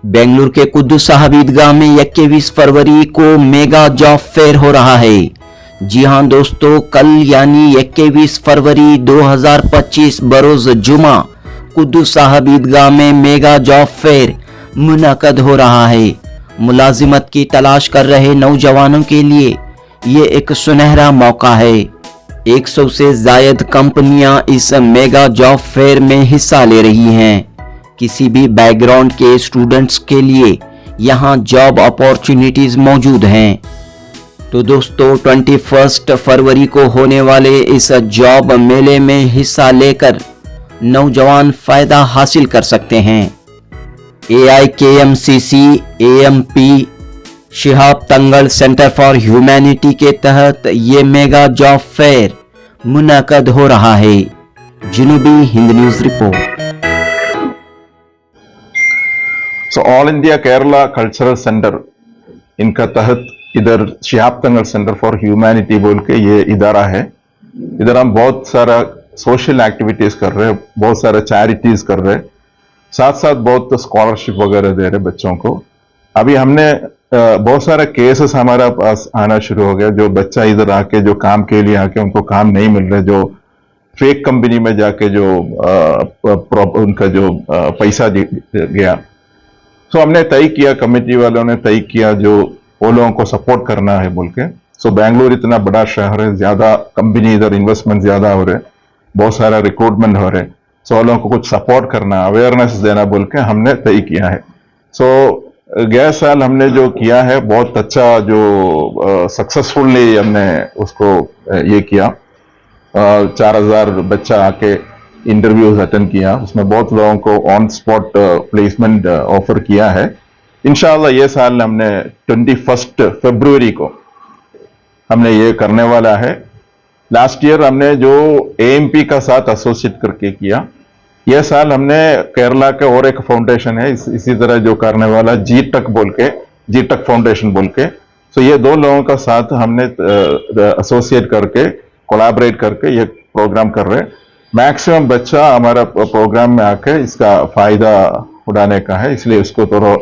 बेंगलुरु के कुद्दूस साहब ईदगाह में 21 फरवरी को मेगा जॉब फेयर हो रहा है। जी हां दोस्तों, कल यानी 21 फरवरी 2025 बरोज जुमा कुद्दूस साहब ईदगाह में मेगा जॉब फेयर मुनक़द हो रहा है। मुलाजिमत की तलाश कर रहे नौजवानों के लिए ये एक सुनहरा मौका है। 100 से जायद कंपनियां इस मेगा जॉब फेयर में हिस्सा ले रही हैं। किसी भी बैकग्राउंड के स्टूडेंट्स के लिए यहां जॉब अपॉर्चुनिटीज मौजूद हैं। तो दोस्तों 21 फरवरी को होने वाले इस जॉब मेले में हिस्सा लेकर नौजवान फायदा हासिल कर सकते हैं। AIKMCC AMP Shihab Thangal centre for humanity के तहत ये मेगा जॉब फेयर मुनक़द हो रहा है। Janubi Hind news report. So all India Kerala cultural centre इनका तहत इधर Shihab Thangal centre for humanity बोल के ये इदारा है। इधर हम बहुत सारा सोशल एक्टिविटीज कर रहे हैं, बहुत सारा चैरिटीज कर रहे हैं, साथ साथ बहुत स्कॉलरशिप वगैरह दे रहे बच्चों को। अभी हमने बहुत सारा केसेस हमारा पास आना शुरू हो गया, जो बच्चा इधर आके जो काम के लिए आके उनको काम नहीं मिल रहे, जो फेक कंपनी में जाके जो उनका जो पैसा गया। सो हमने तय किया, कमेटी वालों ने तय किया जो वो लोगों को सपोर्ट करना है बोल के। सो बेंगलुरु इतना बड़ा शहर है, ज्यादा कंपनी इधर इन्वेस्टमेंट ज्यादा हो रहे, बहुत सारा रिक्रूटमेंट हो रहे। सो लोगों को कुछ सपोर्ट करना, अवेयरनेस देना बोल के हमने तय किया है। सो गए साल हमने जो किया है बहुत अच्छा, जो सक्सेसफुली हमने उसको ये किया। 4000 बच्चा आके इंटरव्यूज अटेंड किया, उसमें बहुत लोगों को ऑन स्पॉट प्लेसमेंट ऑफर किया है। इंशाल्लाह ये साल हमने 21 फरवरी को हमने ये करने वाला है। लास्ट ईयर हमने जो AMP का साथ एसोसिएट करके किया, यह साल हमने केरला के और एक फाउंडेशन है इसी तरह जो करने वाला GTEC बोल के, GTEC फाउंडेशन बोल के। सो ये दो लोगों का साथ हमने एसोसिएट करके, कोलैबोरेट करके ये प्रोग्राम कर रहे हैं। मैक्सिमम बच्चा हमारा प्रोग्राम में आके इसका फायदा उठाने का है, इसलिए उसको थोड़ा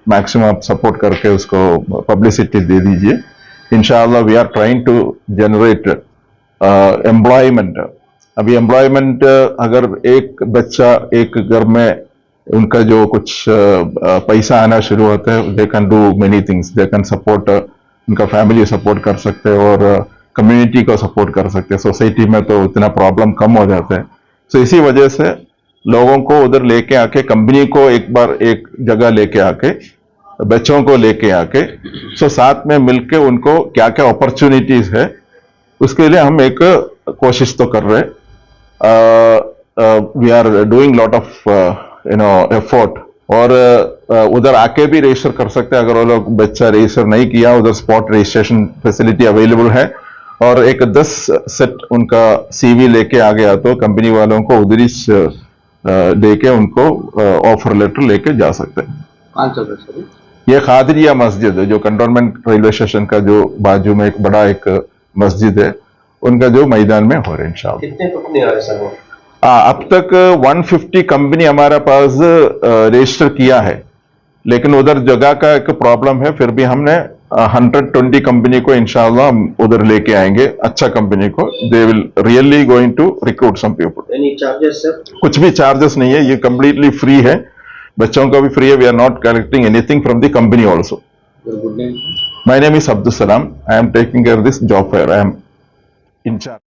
मैक्सिमम सपोर्ट करके उसको पब्लिसिटी दे दीजिए। इंशाल्लाह we are trying to generate employment. अभी एम्प्लॉयमेंट अगर एक बच्चा एक घर में उनका जो कुछ पैसा आना शुरू होता है, they can do many things, they can support, उनका फैमिली सपोर्ट कर सकते हैं और कम्युनिटी को सपोर्ट कर सकते हैं। सोसाइटी में तो इतना प्रॉब्लम कम हो जाता है। सो इसी वजह से लोगों को उधर लेके आके, कंपनी को एक बार एक जगह लेके आके, बच्चों को लेके आके, सो साथ में मिलके उनको क्या क्या अपॉर्चुनिटीज है उसके लिए हम एक कोशिश तो कर रहे। We are doing lot of effort. और उधर आके भी रजिस्टर कर सकते हैं, अगर वो लोग बच्चा रजिस्टर नहीं किया, उधर स्पॉट रजिस्ट्रेशन फैसिलिटी अवेलेबल है। और एक 10 सेट उनका CV लेके आ गया तो कंपनी वालों को उधर ही देके उनको ऑफर लेटर लेके जा सकते हैं। कहाँ चल रहा है? ये खादिरिया मस्जिद है, जो कंटोनमेंट रेलवे स्टेशन का जो बाजू में एक बड़ा एक मस्जिद है, उनका जो मैदान में हो रहे हैं इंशाल्लाह। कितने कंपनी आ रहे सर? अब तक 150 कंपनी हमारा पास रजिस्टर किया है, लेकिन उधर जगह का एक प्रॉब्लम है। फिर भी हमने 120 कंपनी को इंशाल्लाह हम उधर लेके आएंगे, अच्छा कंपनी को। They will really going to recruit some people. Any charges sir? कुछ भी चार्जेस नहीं है, ये कंप्लीटली फ्री है, बच्चों का भी फ्री है। We are not collecting anything from the company also. Good name? My name is Abdul Salam. I am taking care this job fair. I am in charge.